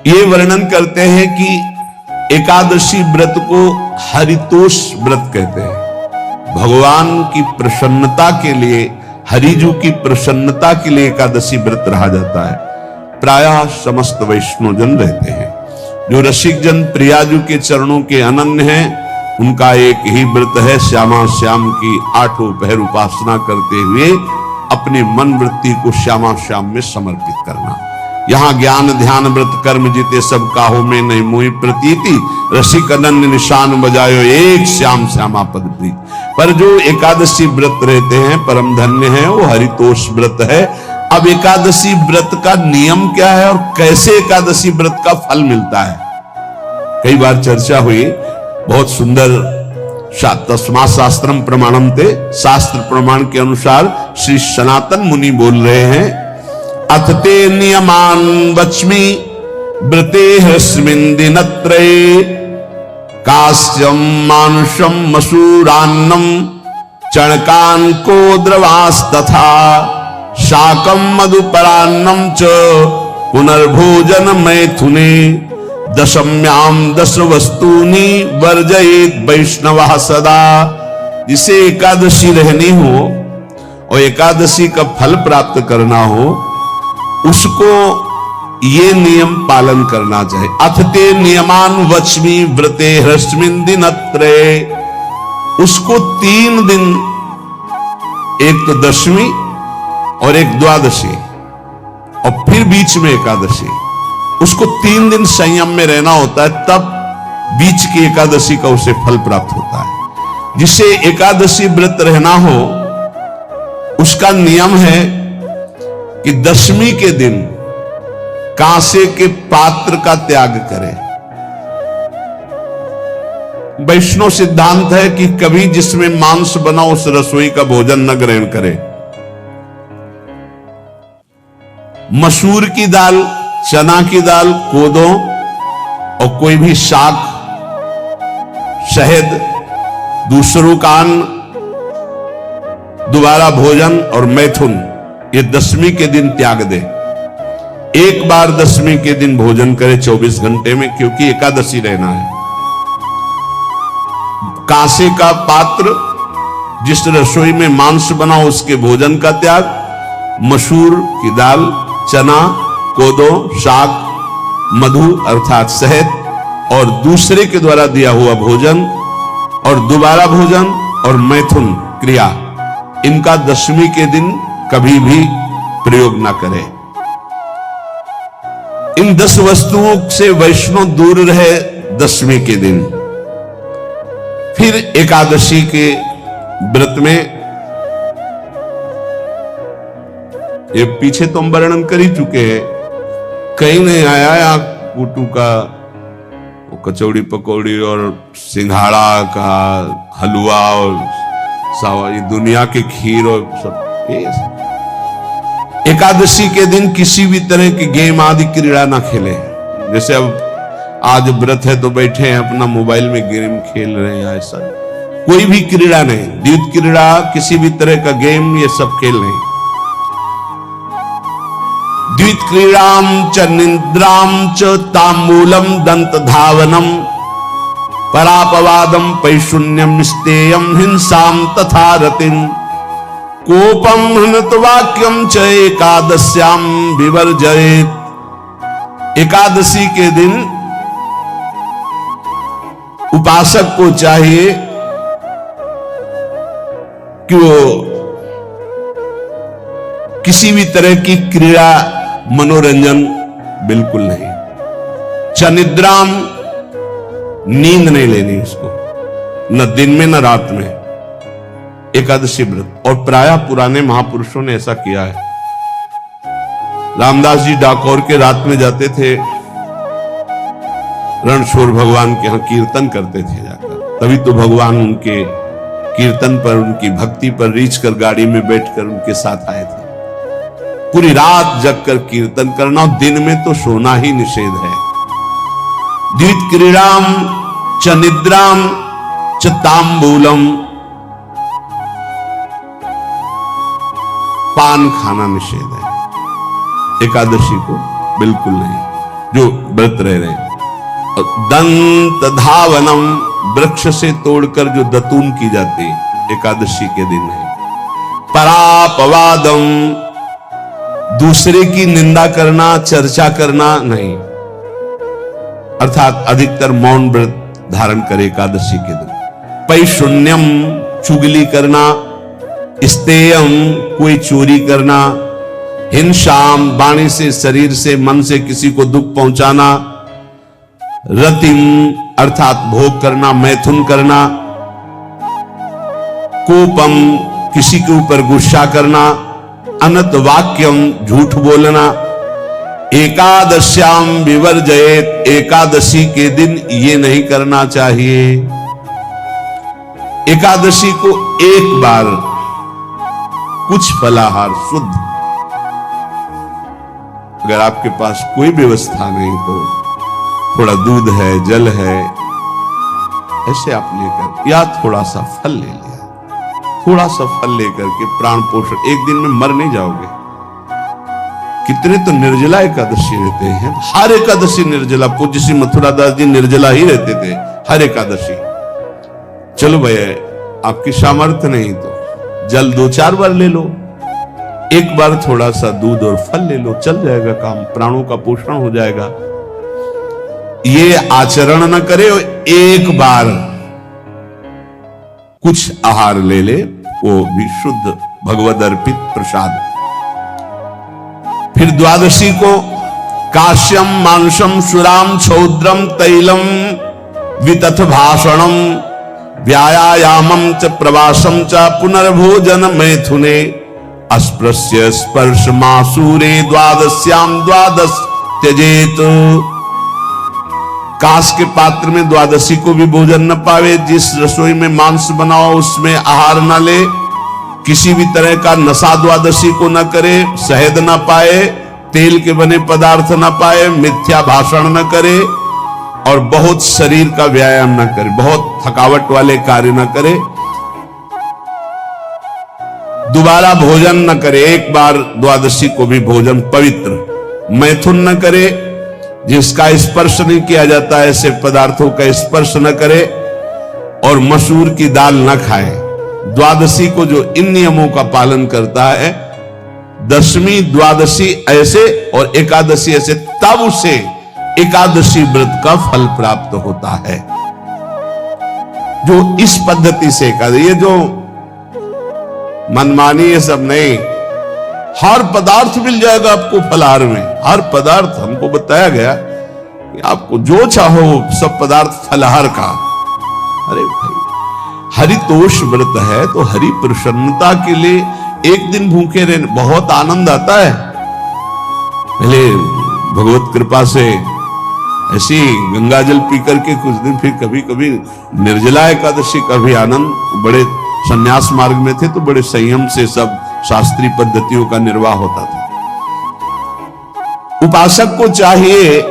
ये वर्णन करते हैं कि एकादशी व्रत को हरितोष व्रत कहते हैं। भगवान की प्रसन्नता के लिए, हरिजू की प्रसन्नता के लिए एकादशी व्रत रहा जाता है। प्रायः समस्त वैष्णवजन रहते हैं। जो रसिक जन प्रियाजू के चरणों के अनन्य हैं, उनका एक ही व्रत है, श्यामा श्याम की 8 पहर उपासना करते हुए अपने मन वृत्ति को श्यामा श्याम में समर्पित करना। यहाँ ज्ञान ध्यान व्रत कर्म जीते सब काहो में नहीं मोहि प्रतीति, रसिक अनन्य निशान बजायो एक श्याम श्यामा पद प्रीत। पर जो एकादशी व्रत रहते हैं परम धन्य है, वो हरितोष व्रत है। अब एकादशी व्रत का नियम क्या है और कैसे एकादशी व्रत का फल मिलता है, कई बार चर्चा हुई। बहुत सुंदर तस्मा शास्त्रम प्रमाणम थे, शास्त्र प्रमाण के अनुसार श्री सनातन मुनि बोल रहे हैं, अथ ते नियमान वच्मि व्रते हस्मिन् दिनत्रये, कास्यम मानुषम मसूरान्नम चणकान को द्रवास्तथा, शाकम मधुपरान्नम च पुनर्भोजन मैथुने, दशम्याम 10 वस्तूनि वर्जयेत वैष्णवः सदा। जिसे एकादशी रहनी हो और एकादशी का फल प्राप्त करना हो, उसको ये नियम पालन करना चाहिए। अथ ते नियमान वच्मि व्रते ह्रस्मिन् दिनत्रये, उसको 3 दिन, एक तो दशमी और एक द्वादशी और फिर बीच में एकादशी, उसको 3 दिन संयम में रहना होता है, तब बीच की एकादशी का उसे फल प्राप्त होता है। जिसे एकादशी व्रत रहना हो, उसका नियम है कि दशमी के दिन कांसे के पात्र का त्याग करें। वैष्णव सिद्धांत है कि कभी जिसमें मांस बना उस रसोई का भोजन न ग्रहण करें। मसूर की दाल, चना की दाल, कोदो और कोई भी शाक, शहद, दूसरों का अन्न, दोबारा भोजन और मैथुन, ये दशमी के दिन त्याग दे। एक बार दशमी के दिन भोजन करे 24 घंटे में, क्योंकि एकादशी रहना है। कांसे का पात्र, जिस रसोई में मांस बना उसके भोजन का त्याग, मसूर की दाल, चना, कोदो, शाक, मधु अर्थात शहद और दूसरे के द्वारा दिया हुआ भोजन और दोबारा भोजन और मैथुन क्रिया, इनका दशमी के दिन कभी भी प्रयोग ना करें। इन 10 वस्तुओं से वैष्णव दूर रहे दशमी के दिन। फिर एकादशी के व्रत में, ये पीछे तो हम वर्णन कर ही चुके हैं, कहीं नहीं आया या कुटू का कचौड़ी पकौड़ी और सिंघाड़ा का हलवा और सावा, ये दुनिया के खीर और सब। एकादशी के दिन किसी भी तरह की गेम आदि क्रीड़ा ना खेले। जैसे अब आज व्रत है तो बैठे हैं अपना मोबाइल में गेम खेल रहे हैं, ऐसा कोई भी क्रीड़ा नहीं। द्वैत क्रीड़ा, किसी भी तरह का गेम, ये सब खेल नहीं। द्वित क्रीड़ाम च निद्राम च तांबूलम दंत धावनम, परापवादम पैशून्यम स्तेयम हिंसाम तथा रतिम, कोपम हनत वाक्यम च एकादश्याम विवर्जयेत। एकादशी के दिन उपासक को चाहिए कि वो किसी भी तरह की क्रीड़ा, मनोरंजन बिल्कुल नहीं। चनिद्राम, नींद नहीं लेनी उसको, न दिन में न रात में। एकादशी व्रत, और प्रायः पुराने महापुरुषों ने ऐसा किया है। रामदास जी डाकोर के रात में जाते थे, रणछोड़ भगवान के यहां कीर्तन करते थे जाकर। तभी तो भगवान उनके कीर्तन पर, उनकी भक्ति पर रीझ कर गाड़ी में बैठकर उनके साथ आए थे। पूरी रात जगकर कीर्तन करना, दिन में तो सोना ही निषेध है। द्वित क्रीड़ाम च निद्राम च तांबूलम, पान खाना निषेध है एकादशी को, बिल्कुल नहीं। जो व्रत रह रहे हैं। दंत धावनम, वृक्ष से तोड़कर जो दतून की जाती है एकादशी के दिन है। परापवादम, दूसरे की निंदा करना, चर्चा करना नहीं, अर्थात अधिकतर मौन व्रत धारण करे एकादशी के दिन। पैशून्यम, चुगली करना। स्तेयम, कोई चोरी करना। हिंसाम, वाणी से, शरीर से, मन से किसी को दुख पहुंचाना। रतिम, अर्थात भोग करना, मैथुन करना। कोपम, किसी के ऊपर गुस्सा करना। अनत वाक्यम, झूठ बोलना। एकादश्याम विवर्जयेत, एकादशी के दिन ये नहीं करना चाहिए। एकादशी को एक बार कुछ फलाहार शुद्ध, अगर आपके पास कोई व्यवस्था नहीं तो थोड़ा दूध है, जल है, ऐसे आप लेकर, या थोड़ा सा फल ले लिया, थोड़ा सा फल लेकर के प्राण पोषण, एक दिन में मर नहीं जाओगे। कितने तो निर्जला एकादशी रहते हैं, हर एकादशी निर्जला। पूज्य श्री मथुरा दास जी निर्जला ही रहते थे हर एकादशी। चलो भैया, आपकी सामर्थ्य नहीं तो जल 2-4 बार ले लो, एक बार थोड़ा सा दूध और फल ले लो, चल जाएगा काम, प्राणों का पोषण हो जाएगा। ये आचरण न करे, एक बार कुछ आहार ले ले, वो भी शुद्ध भगवद अर्पित प्रसाद। फिर द्वादशी को काश्यम, मांसम, सुराम, छौद्रम, तैलम, वितथ भाषणम, व्यायामम च प्रवासम च पुनर्भोजन मैथुने, अस्पृश्य स्पर्श मासूरे, द्वादश्याम द्वादश त्यजेत। कांस के पात्र में द्वादशी को भी भोजन न पावे। जिस रसोई में मांस बनाओ उसमें आहार न ले। किसी भी तरह का नशा द्वादशी को न करे। शहद न पाए, तेल के बने पदार्थ न पाए, मिथ्या भाषण न करे और बहुत शरीर का व्यायाम न करे, बहुत थकावट वाले कार्य न करे। दोबारा भोजन न करे, एक बार द्वादशी को भी भोजन पवित्र। मैथुन न करे, जिसका स्पर्श नहीं किया जाता ऐसे पदार्थों का स्पर्श न करे, और मसूर की दाल न खाए। द्वादशी को जो इन नियमों का पालन करता है, दशमी द्वादशी ऐसे और एकादशी ऐसे, तब उसे एकादशी व्रत का फल प्राप्त होता है। जो इस पद्धति से एकादशी, ये जो मनमानी ये सब नहीं, हर पदार्थ मिल जाएगा आपको फलाहार में। हर पदार्थ हमको बताया गया कि आपको जो चाहो सब पदार्थ फलाहार का। अरे भाई, हरितोष व्रत है तो हरि प्रसन्नता के लिए एक दिन भूखे रहने बहुत आनंद आता है। पहले भगवत कृपा से ऐसी गंगा जल पी करके कुछ दिन, फिर कभी कभी निर्जला एकादशी का भी आनंद। बड़े संन्यास मार्ग में थे तो बड़े संयम से सब शास्त्रीय पद्धतियों का निर्वाह होता था। उपासक को चाहिए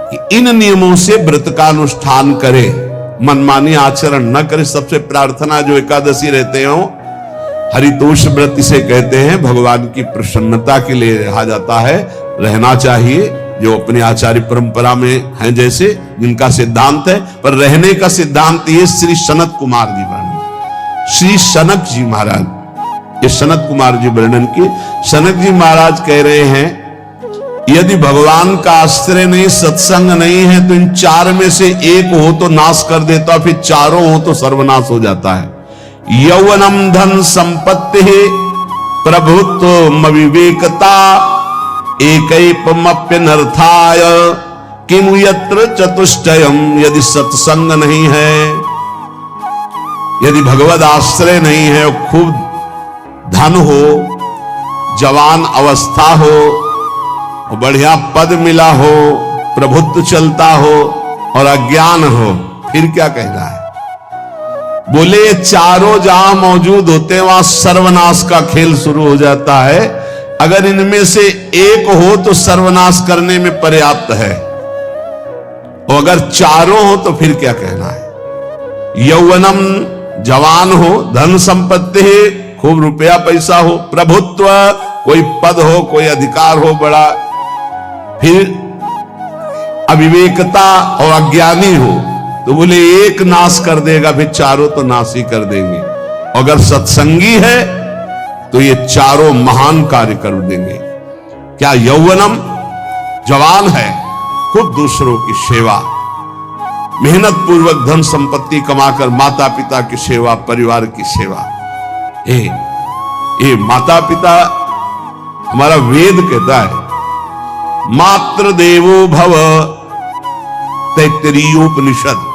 कि इन नियमों से व्रत का अनुष्ठान करे, मनमानी आचरण न करे। सबसे प्रार्थना जो एकादशी रहते हो, हरितोष व्रत इसे कहते हैं, भगवान की प्रसन्नता के लिए रहा जाता है, रहना चाहिए। जो अपने आचार्य परंपरा में हैं, जैसे जिनका सिद्धांत है, पर रहने का सिद्धांत ये श्री सनत कुमार जी वर्णन, श्री सनक जी महाराज, ये सनत कुमार जी वर्णन की। सनक जी महाराज कह रहे हैं, यदि भगवान का आश्रय नहीं, सत्संग नहीं है, तो इन 4 में से एक हो तो नाश कर देता, फिर चारों हो तो सर्वनाश हो जाता है। यौवनम धन संपत्ति, प्रभुत्व विवेकता, एकैपमप्यनर्थाय किमु यत्र चतुष्टयम। यदि सत्संग नहीं है, यदि भगवद आश्रय नहीं है, खूब धन हो, जवान अवस्था हो, बढ़िया पद मिला हो, प्रभुत्व चलता हो और अज्ञान हो, फिर क्या कहना है? बोले ये चारों जहां मौजूद होते हैं वहां सर्वनाश का खेल शुरू हो जाता है। अगर इनमें से एक हो तो सर्वनाश करने में पर्याप्त है, और अगर चारों हो तो फिर क्या कहना है? यौवनम, जवान हो, धन संपत्ति, खूब रुपया पैसा हो, प्रभुत्व, कोई पद हो, कोई अधिकार हो बड़ा, फिर अविवेकता और अज्ञानी हो तो बोले एक नाश कर देगा, फिर चारों तो नाश ही कर देंगे। अगर सत्संगी है तो ये चारों महान कार्य कर देंगे। क्या यौवनम, जवान है, खूब दूसरों की सेवा, मेहनत पूर्वक धन संपत्ति कमाकर माता पिता की सेवा, परिवार की सेवा। ये माता पिता, हमारा वेद कहता है मातृ देवो भव, तैत्तरीयोपनिषद।